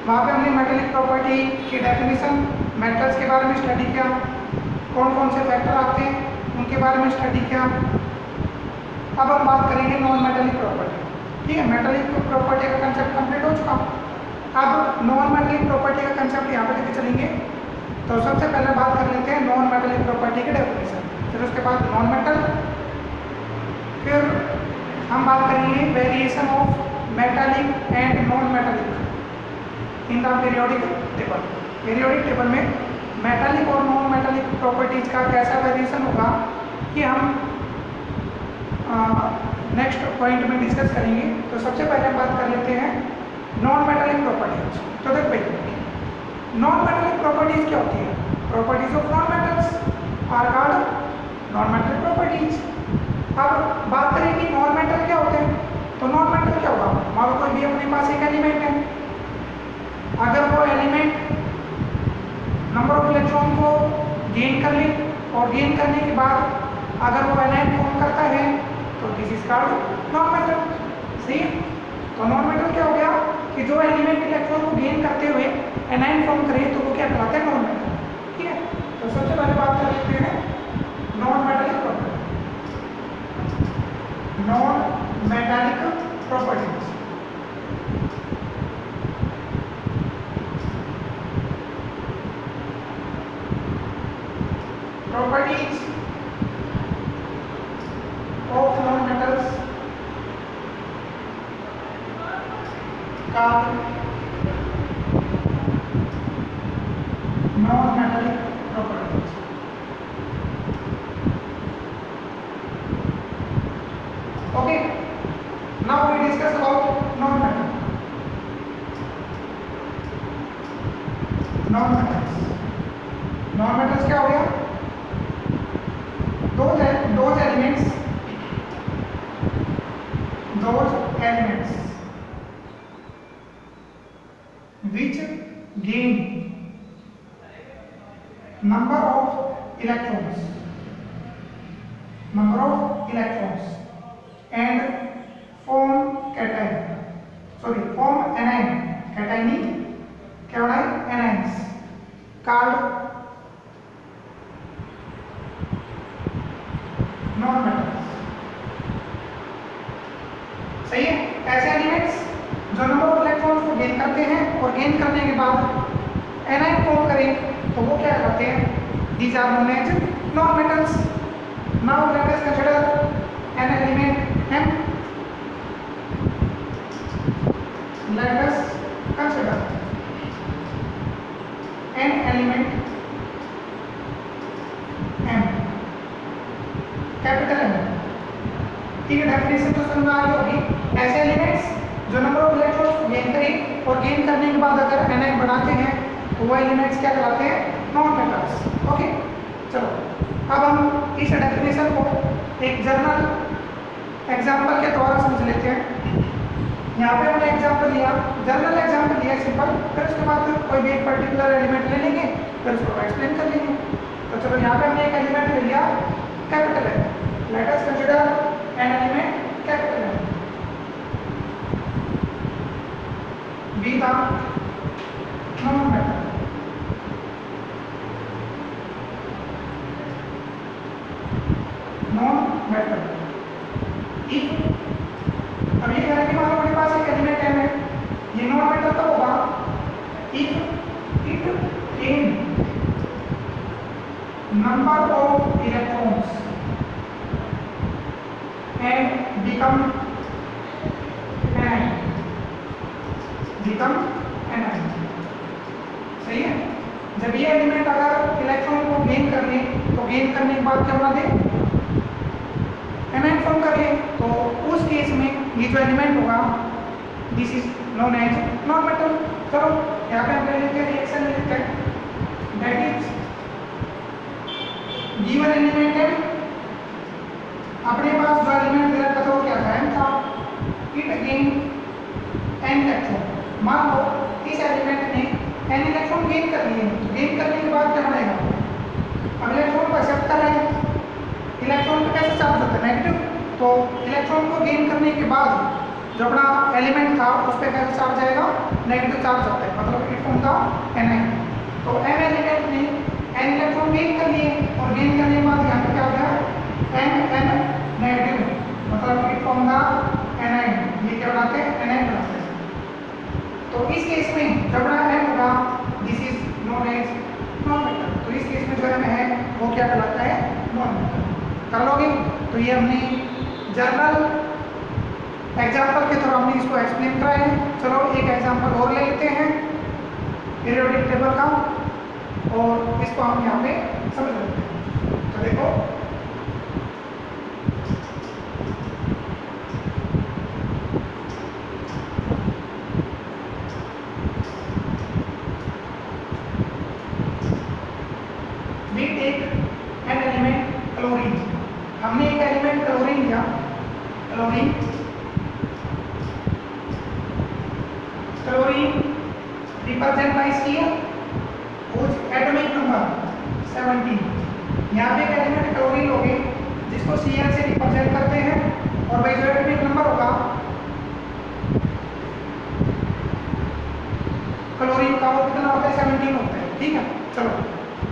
वहाँ पे हमने मेटेलिक प्रॉपर्टी की डेफिनेशन, मेटल्स के बारे में स्टडी किया, कौन कौन से फैक्टर आते हैं उनके बारे में स्टडी किया। अब हम बात करेंगे नॉन मेटेलिक प्रॉपर्टी। ठीक है, मेटेलिक प्रॉपर्टी का कंसेप्ट कंप्लीट हो चुका। अब नॉन मेटेलिक प्रॉपर्टी का कंसेप्ट यहाँ पे लेके चलेंगे। तो सबसे पहले बात कर लेते हैं नॉन मेटेलिक प्रॉपर्टी की डेफिनेशन, फिर उसके बाद नॉन मेटल, फिर हम बात करेंगे variation of metallic and non metallic in the periodic table. Periodic table में मेटालिक और नॉन मेटालिक प्रॉपर्टीज का कैसा वेरिएशन होगा कि हम नेक्स्ट पॉइंट में डिस्कस करेंगे। तो सबसे पहले हम बात कर लेते हैं नॉन मेटालिक प्रॉपर्टीज। तो देख भाई, नॉन मेटालिक प्रॉपर्टीज क्या होती है? Properties of non metals are called non metallic properties. अब बात करें कि नॉन मेटल क्या होते हैं, तो नॉन मेटल क्या होगा? मान लो कोई भी अपने पास एक एलिमेंट है, अगर वो एलिमेंट नंबर ऑफ इलेक्ट्रॉन को गेन कर ले और गेन करने के बाद अगर वो एनायन फॉर्म करता है तो this is called non metal. सही है? तो नॉन मेटल क्या हो गया कि जो एलिमेंट इलेक्ट्रॉन को गेन करते हुए एनायन फॉर्म करे तो वो क्या कहलाते हैं? Non metal. ठीक है, तो सबसे पहले बात कर लेते हैं non metallic property. Non metallic properties, properties of non-metals called non-metallic properties। Okay, now we discuss about non-metal। non-metals, non-metals क्या हो गया? those elements which gain number of electrons and form anion, cationy क्या होना है? anions called non metals. सही है? ऐसे elements जो नंबर ऑफ इलेक्ट्रॉन्स को गेन करते हैं और गेन करने के बाद एनायन फॉर्म करें तो वो क्या कहते हैं? These are known as non metals. Now let us consider an element M। Let us consider an element M, capital M। ठीक है, डेफिनेशन तो समझ आ गई होगी। ऐसे एलिमेंट्स जो नंबर ऑफ इलेक्ट्रॉन्स को गेन करें और गेन करने के बाद अगर एनायन बनाते हैं तो वो एलिमेंट्स क्या कहलाते हैं? Non metals. ओके, चलो अब हम इस डेफिनेशन को एक जर्नल एग्जांपल के द्वारा समझ लेते हैं। यहाँ पे हमने एग्जांपल लिया, जर्नल एग्जांपल लिया सिंपल, फिर उसके बाद कोई भी एक पर्टिकुलर एलिमेंट ले लेंगे, फिर उसको एक्सप्लेन कर लेंगे। तो चलो यहाँ पे हमने एक एलिमेंट ले लिया capital M। Let us consider an element capital M be the non metal. Non metal if, अब ये कह रहे हैं कि मान लो हमारे पास एक एलिमेंट M है, ये नॉन मेटल तब होगा if it gain number of electrons and become anion। सही है? जब ये एलिमेंट अगर इलेक्ट्रॉन को गेन कर ले तो गेन करने के बाद क्या होना दे? एनायन फॉर्म कर ले, तो उस केस में ये जो एलिमेंट होगा this is known as non metal. चलो यहाँ पे हम ले लेते हैं, रिएक्शन ले लेते हैं। दैट इज गिवन एलिमेंट है, अपने पास जो एलिमेंट दिया था वो क्या था? M था। It gain n electron. मान लो इस एलिमेंट ने n इलेक्ट्रॉन गेन कर लिए, तो गेन करने के बाद क्या बनेगा? अब इलेक्ट्रॉन को एक्सेप्ट कर रहे हैं, इलेक्ट्रॉन पे कैसे चार्ज होता है? नेगेटिव। तो इलेक्ट्रॉन को गेन करने के बाद जो अपना एलिमेंट था उस पर कैसे चार्ज आएगा? नेगेटिव चार्ज होता है, मतलब इट फॉर्म द एनाइन। तो m एलिमेंट ने n इलेक्ट्रॉन गेन कर लिए और गेन करने के बाद यहाँ पे क्या हो गया m नेगेटिव, मतलब इट फॉर्म द एनाइन। ये क्या बनाते हैं, एनाइन बनाते हैं। तो इस केस में जब बड़ा m होगा this is known as non metal. तो इस केस में जो m है वो क्या कहलाता है, नॉन मेटल। कर लोगे? तो ये हमने जर्नल एग्जाम्पल के थ्रू हमने इसको एक्सप्लेन कराया है। चलो एक एग्जाम्पल और ले लेते हैं पीरियोडिक टेबल का, और इसको हम यहाँ पे समझ लेते हैं। तो देखो we take an element chlorine. हमने एक एलिमेंट क्लोरीन लिया, chlorine represent by Cl whose atomic number 17। यहाँ पे एक एलिमेंट क्लोरीन लोगे जिसको Cl से रिप्रेजेंट करते हैं, और भाई जो एटॉमिक नंबर होगा क्लोरीन का वो कितना होता है, 17 होता है। ठीक है, चलो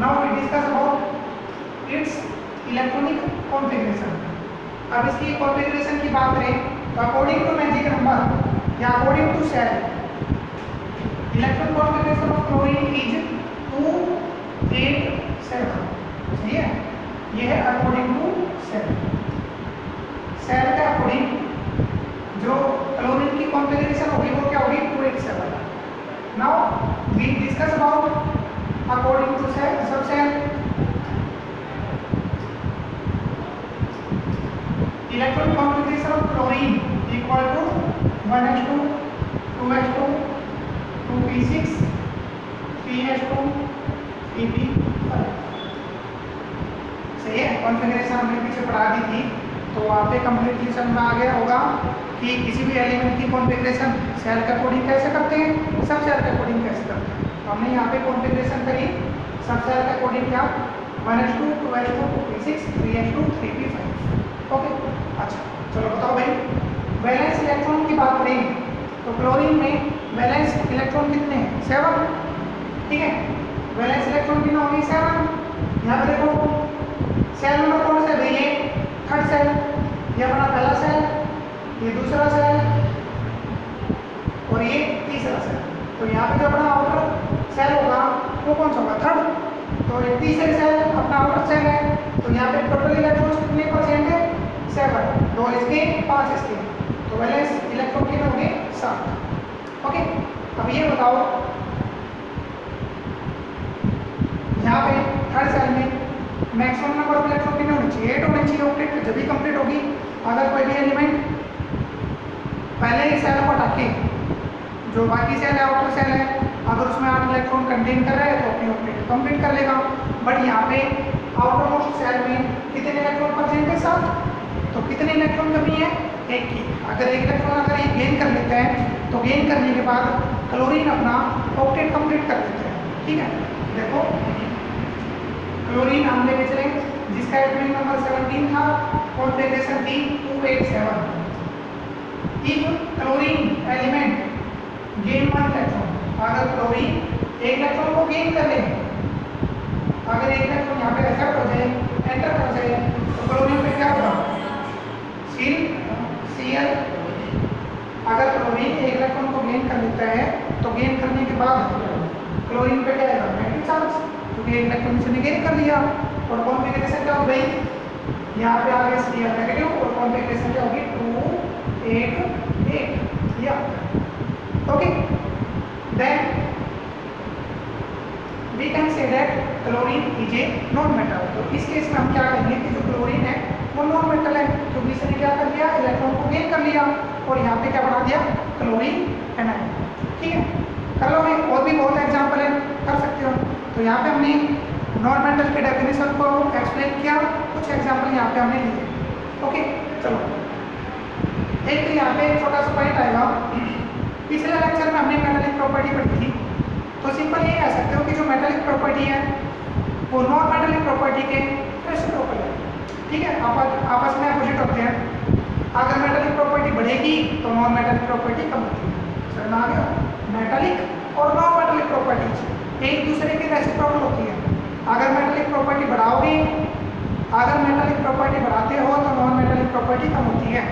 now we discuss about its electronic configuration. अब इसकी कॉन्फ़िगरेशन की बात करें तो अकॉर्डिंग टू मैजिक नंबर या according to shell, electron configuration of chlorine is 2 8 7। सही है, ये है अकॉर्डिंग टू सेल। सेल के अकॉर्डिंग जो क्लोरीन की कॉन्फ़िगरेशन होगी वो क्या होगी, 2 8 7। Now we discuss about according to shell, subshell electron configuration of chlorine equal to 1s2 2s2 2p6 3s2 3p5। सही है, कॉन्फ़िगरेशन हमने पीछे पढ़ा दी थी, तो वहाँ पे कंप्लीट में आ गया होगा कि किसी भी एलिमेंट की कॉन्फ़िगरेशन सेल के अकॉर्डिंग कैसे करते हैं, सब सेल के अकॉर्डिंग कैसे करते हैं। तो हमने यहाँ पे कॉन्फ़िगरेशन करी सब सेल के अकॉर्डिंग क्या, 1s2 2s2 2p6 3s2 3p5। Okay, अच्छा चलो बताओ भाई, वैलेंस इलेक्ट्रॉन की बात करें तो क्लोरीन में वैलेंस इलेक्ट्रॉन कितने हैं, 7। ठीक है, वैलेंस इलेक्ट्रॉन कितना होंगे, 7। यहाँ पे देखो सेल नंबर कौन सा है, ये थर्ड सेल, ये अपना पहला सेल, ये दूसरा सेल और ये तीसरा सेल। तो यहाँ पे जो अपना आउटर सेल होगा वो कौन सा होगा, थर्ड। तो ये तीसरे सेल अपना आउटर सेल है, तो यहाँ पे टोटल इलेक्ट्रॉन कितने परसेंट है, 7। 2 इसके 5 इसके, तो वैलेंस इलेक्ट्रॉन कितने होंगे, 7। ओके, अब ये बताओ यहाँ पे थर्ड सेल में मैक्सिमम नंबर ऑफ इलेक्ट्रॉन कितने होने चाहिए, 8 होने चाहिए। ऑक्टेट जब भी कंप्लीट होगी, अगर कोई भी एलिमेंट पहले ही सेल को हटाके जो बाकी सेल है आउटर सेल है, अगर उसमें 8 इलेक्ट्रॉन कंटेन कर रहा है तो अपनी ऑक्टेट कंप्लीट कर लेगा। बट यहाँ पे आउटर मोस्ट सेल में कितने इलेक्ट्रॉन परसेंट है, 7। तो कितने इलेक्ट्रॉन कमी है, 1 की। अगर 1 इलेक्ट्रॉन अगर ये गेन कर लेता है तो गेन करने के बाद क्लोरीन अपना ऑक्टेट कंप्लीट कर देता है। ठीक है, देखो क्लोरीन हम लेके चले जिसका एटॉमिक नंबर 17 था, कॉन्फ़िगरेशन थी 2 8 7। If chlorine element gain 1 electron, अगर क्लोरीन 1 इलेक्ट्रॉन को गेन कर ले, अगर 1 इलेक्ट्रॉन यहाँ पे एक्सेप्ट हो जाए, एंटर कर जाए, तो क्लोरीन पे क्या होगा, Cl। अगर क्लोरीन 1 इलेक्ट्रॉन को गेन कर लेता है तो गेन करने के बाद क्लोरीन पे क्या आएगा, नेगेटिव चार्ज, क्योंकि 1 इलेक्ट्रॉन से गेन कर लिया। और कॉन्फ़िगरेशन क्या हो गई, यहाँ पे आ गया Cl नेगेटिव, और कॉन्फ़िगरेशन क्या होगी, 2 8 8। या okay, then we can say that chlorine is a non metal. तो इस केस में हम क्या करेंगे कि जो क्लोरीन है वो नॉन मेटल है, क्योंकि इसने क्या कर लिया, इलेक्ट्रॉन को गेन कर लिया और यहाँ पे क्या बना दिया, क्लोरीन एनाइन। ठीक है, कर लो भाई, और भी बहुत एग्जाम्पल है, कर सकते हो। तो यहाँ पे हमने नॉन मेटल के डेफिनेशन को एक्सप्लेन किया, कुछ एग्जाम्पल यहाँ पे हमने लिए। ओके, चलो एक यहाँ पे छोटा सा पॉइंट आएगा। पिछले लेक्चर में हमने मेटालिक प्रॉपर्टी पढ़ी थी, तो सिंपल ये कह सकते हो कि जो मेटालिक प्रॉपर्टी है वो नॉन मेटालिक प्रॉपर्टी के रेसिप्रोकल है। ठीक है, आपस में अपोजिट होते हैं। अगर मेटालिक प्रॉपर्टी बढ़ेगी तो नॉन मेटालिक प्रॉपर्टी कम होती है। समझ में आ गया? मेटालिक और नॉन मेटालिक प्रॉपर्टीज एक दूसरे के रेसिप्रोकल होती है। अगर मेटालिक प्रॉपर्टी बढ़ाओगे, अगर मेटालिक प्रॉपर्टी बढ़ाते हो तो नॉन मेटालिक प्रॉपर्टी कम होती है।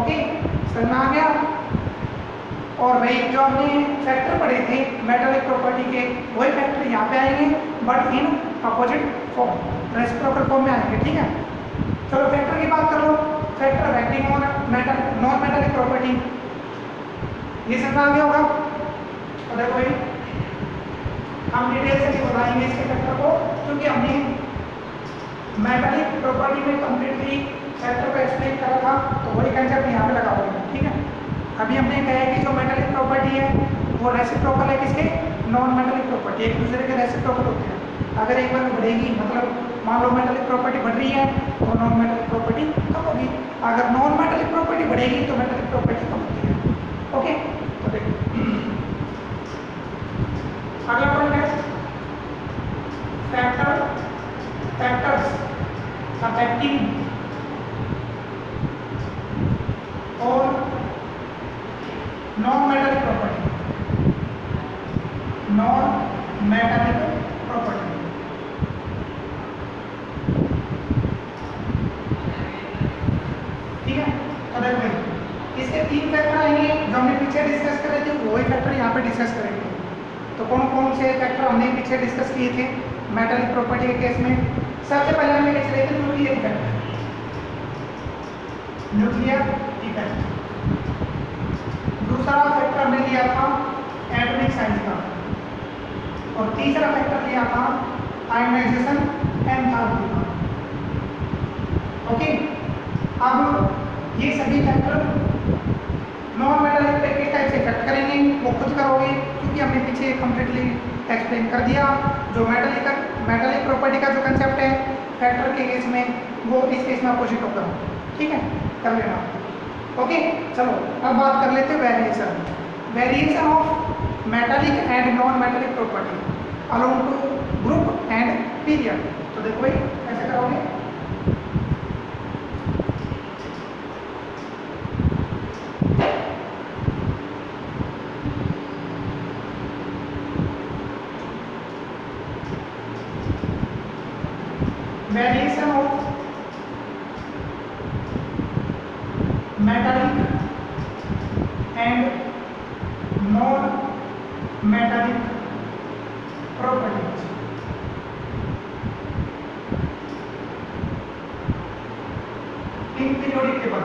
ओके, समझ में आ गया। और वही जो हमने फैक्टर पढ़े थे मेटालिक प्रॉपर्टी के, वही फैक्टर यहाँ पे आएंगे but in opposite form, reciprocal form में आएंगे। ठीक है, चलो फैक्टर की बात कर लो। Factor acting on non metallic property, ये समझ आ गया होगा। तो देखो भाई हम डिटेल से नहीं बताएंगे इसके फैक्टर को, क्योंकि हमने मेटालिक प्रॉपर्टी में कंप्लीटली फैक्टर को एक्सप्लेन करा था, तो वही कंसेप्ट यहाँ पे लगाओगे। ठीक है, अभी हमने कहा है कि जो मेटालिक प्रॉपर्टी है वो रेसिप्रोकल है किसके, नॉन मेटालिक प्रॉपर्टी, एक दूसरे के रेसिप्रोकल होते हैं। अगर एक बार बढ़ेगी, मतलब मान लो मेटालिक प्रॉपर्टी बढ़ रही है तो नॉन मेटालिक प्रॉपर्टी कम होगी, अगर नॉन मेटालिक प्रॉपर्टी बढ़ेगी तो मेटालिक प्रॉपर्टी कम होती है। ओके, तो देखो अगला पॉइंट है फैक्टर्स अफेक्टिंग और non metallic property, non metallic property. ठीक है, तो देखो भाई इसके तीन फैक्टर आएंगे जो हमने पीछे डिस्कस करे थे, वही फैक्टर यहाँ पे डिस्कस करेंगे। तो कौन कौन से फैक्टर हमने पीछे डिस्कस किए थे मेटालिक प्रॉपर्टी के केस में? सबसे पहले हमने ले चले थे न्यूक्लियर इफेक्ट, न्यूक्लियर इफेक्ट। दूसरा फैक्टर हमने लिया था एटॉमिक साइज का, और तीसरा फैक्टर लिया था आयनाइजेशन एंथैल्पी का। ओके, अब ये सभी फैक्टर नॉन मेटालिक पे किस टाइप से इफेक्ट करेंगे वो खुद करोगे, क्योंकि हमने पीछे कंप्लीटली एक्सप्लेन कर दिया। जो मेटालिक प्रॉपर्टी का जो कंसेप्ट है फैक्टर के केस में, वो इस केस में अपोजिट होगा। ठीक है, कर लेना। ओके, चलो अब बात कर लेते हैं variation of metallic and non metallic property along to group and period. तो देखो भाई कैसे करोगे। Variation of metallic and non metallic properties. In periodic table,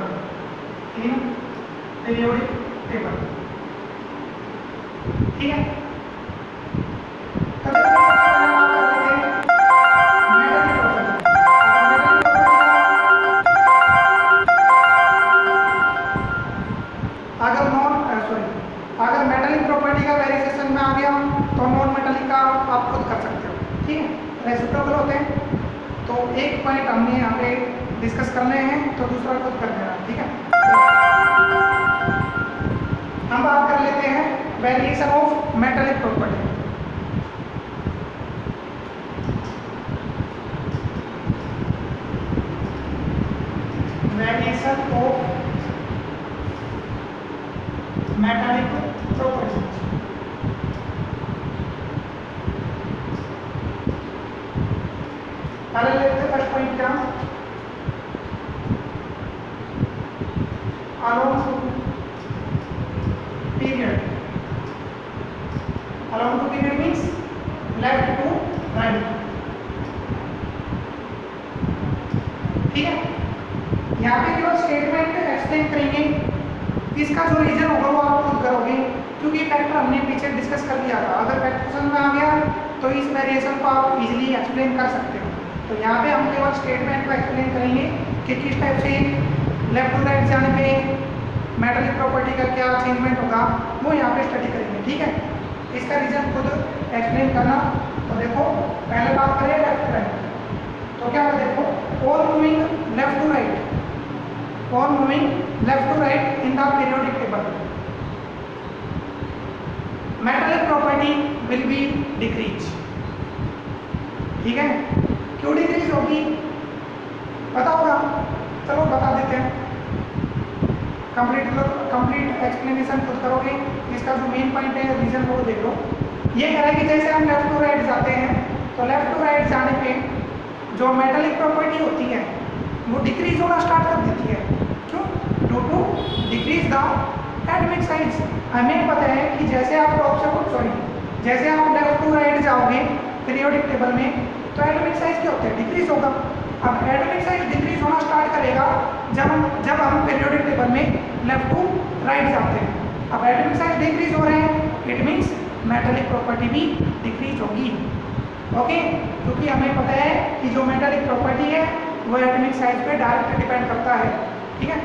ठीक है। अगर मेटालिक प्रॉपर्टी का वेरिएशन में आ गया तो नॉन मेटालिक का आप खुद कर सकते हो। ठीक है, रेसिप्रोकल होते हैं, तो एक पॉइंट हमने यहाँ पे डिस्कस करने हैं तो दूसरा खुद कर देना। ठीक है, हम बात कर लेते हैं variation of metallic property. Variation of metallic properties. पहले लेते हैं फर्स्ट पॉइंट क्या, along to period means left to right। ठीक है, यहाँ पे केवल स्टेटमेंट एक्सप्लेन करेंगे, इसका जो रीजन होगा वो आप खुद करोगे, क्योंकि फैक्टर हमने पीछे डिस्कस कर दिया था। अगर फैक्टर समझ में आ गया तो इस वेरिएशन को आप इजीली एक्सप्लेन कर सकते हो। तो यहाँ पे हम केवल स्टेटमेंट को एक्सप्लेन करेंगे कि किस टाइप से लेफ्ट टू राइट जाने पे मेटालिक प्रॉपर्टी का क्या चेंजमेंट होगा, वो यहाँ पे स्टडी करेंगे। ठीक है, इसका रीजन खुद एक्सप्लेन करना। तो देखो पहले बात करें लेफ्ट टू राइट, तो क्या होगा, देखो all moving left to right, all moving left to right in the periodic table, metallic property will be decrease. ठीक है, क्यों डिक्रीज होगी पता होगा, चलो बता देते हैं। कंप्लीट एक्सप्लेनेशन खुद करोगे। इसका जो मेन पॉइंट है रीजन वो देख लो। ये कह रहा है कि जैसे हम लेफ्ट टू राइट जाते हैं तो लेफ्ट टू राइट जाने पे जो मेटालिक प्रॉपर्टी होती है वो डिक्रीज होना स्टार्ट कर देती है। क्यों? Due to decrease the atomic size. हमें पता है कि जैसे आप जैसे आप लेफ्ट टू राइट जाओगे पीरियोडिक टेबल में तो एटॉमिक साइज क्या होता है? डिक्रीज होगा। अब एटॉमिक साइज डिक्रीज होना स्टार्ट करेगा जब हम पीरियोडिक टेबल में लेफ्ट टू राइट जाते हैं। अब एटॉमिक साइज डिक्रीज हो रहे हैं, इट मीन्स मेटालिक प्रॉपर्टी भी डिक्रीज होगी। ओके, क्योंकि हमें पता है कि जो मेटालिक प्रॉपर्टी है वो एटॉमिक साइज पे डायरेक्ट डिपेंड करता है। ठीक है,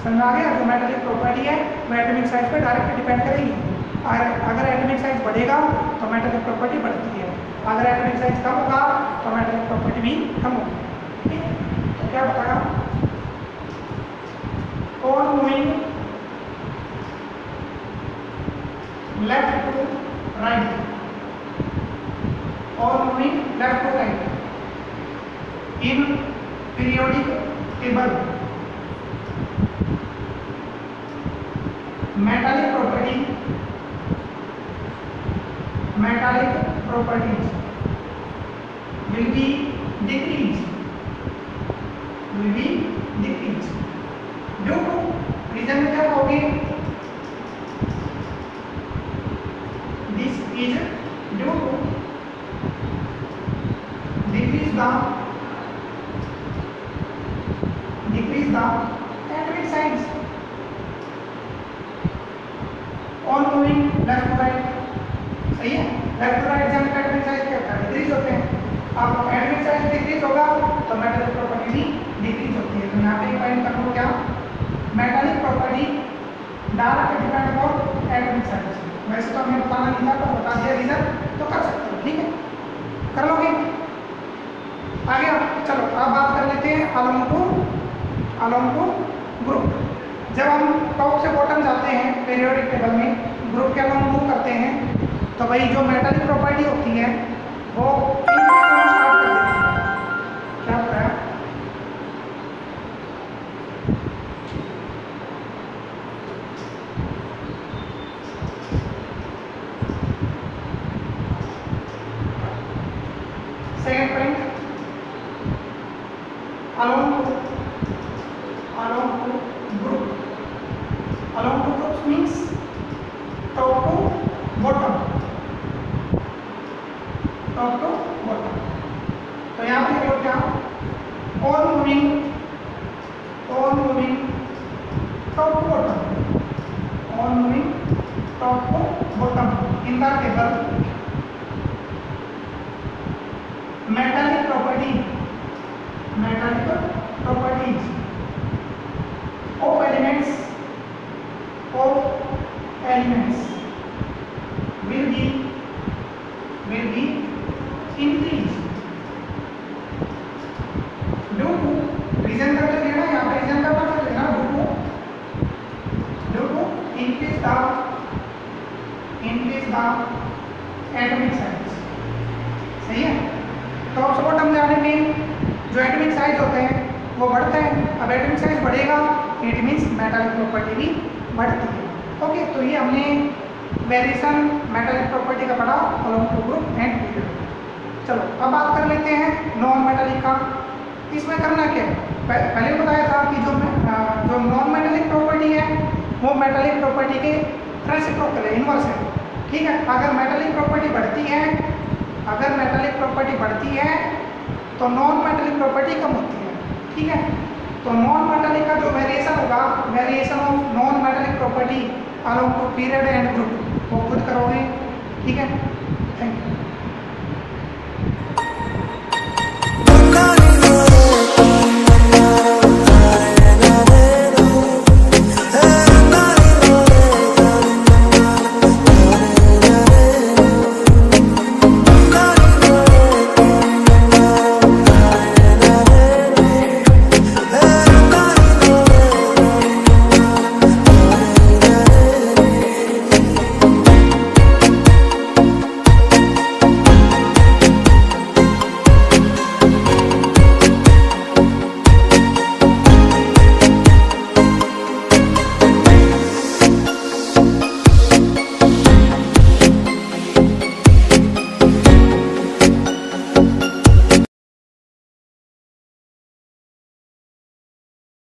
समझ आ गया? जो मेटालिक प्रॉपर्टी है वो एटॉमिक साइज पे डायरेक्ट डिपेंड करेगी। अगर एटॉमिक साइज बढ़ेगा तो मेटालिक प्रॉपर्टी बढ़ती है, अगर एटॉमिक साइज कम होगा तो मेटालिक प्रॉपर्टी भी कम होगी। ठीक है, तो क्या बताया? On moving left to right, on moving left to right in periodic table metallic properties will be decreased due to reason क्या होगी? This is due to decrease the atomic size on moving left to right। सही है, left to right जाने का atomic size क्या होता है? Decrease होते हैं। अब एटॉमिक साइज डिक्रीज होगा तो मेटालिक प्रॉपर्टी भी डिक्रीज होती है। तो यहाँ पे फाइंड कर लो क्या? Metallic property direct depend on atomic size. वैसे तो हमें बताना नहीं था पर बता दिया रीजन, तो कर सकते हो। ठीक है, कर लोगे? आगे चलो अब बात कर लेते हैं अलोंग टू ग्रुप। जब हम टॉप से बॉटम जाते हैं पीरियोडिक टेबल में, ग्रुप के अलोंग मूव करते हैं तो भाई जो मेटालिक प्रॉपर्टी होती है वो इंक्रीज होना स्टार्ट कर देती है। क्या होता है? Second point, along to group means top to bottom. तो यहाँ पे लोग क्या? On moving top to bottom in the table metallic properties of elements will be increased due to reason कर लेना, यहाँ पे रीजन का पता लेना, due to increase the atomic size. सही है, टॉप से बॉटम जाने में जो एटॉमिक साइज होते हैं वो बढ़ते हैं। अब एटॉमिक साइज बढ़ेगा इट मीन्स मेटालिक प्रॉपर्टी भी बढ़ती है। ओके, तो ये हमने वेरिएशन मेटालिक प्रॉपर्टी का पढ़ा along to group and period. चलो अब बात कर लेते हैं नॉन मेटालिक का। इसमें करना क्या है? पहले बताया था कि जो नॉन मेटालिक प्रॉपर्टी है वो मेटालिक प्रॉपर्टी के रेसिप्रोकल है, इन्वर्स है। ठीक है, अगर मेटालिक प्रॉपर्टी बढ़ती है तो नॉन मेटालिक प्रॉपर्टी कम होती है। ठीक है, तो नॉन मेटालिक का जो वेरिएशन होगा, variation of non metallic property along to period and group, वो खुद करोगे। ठीक है, थैंक यू।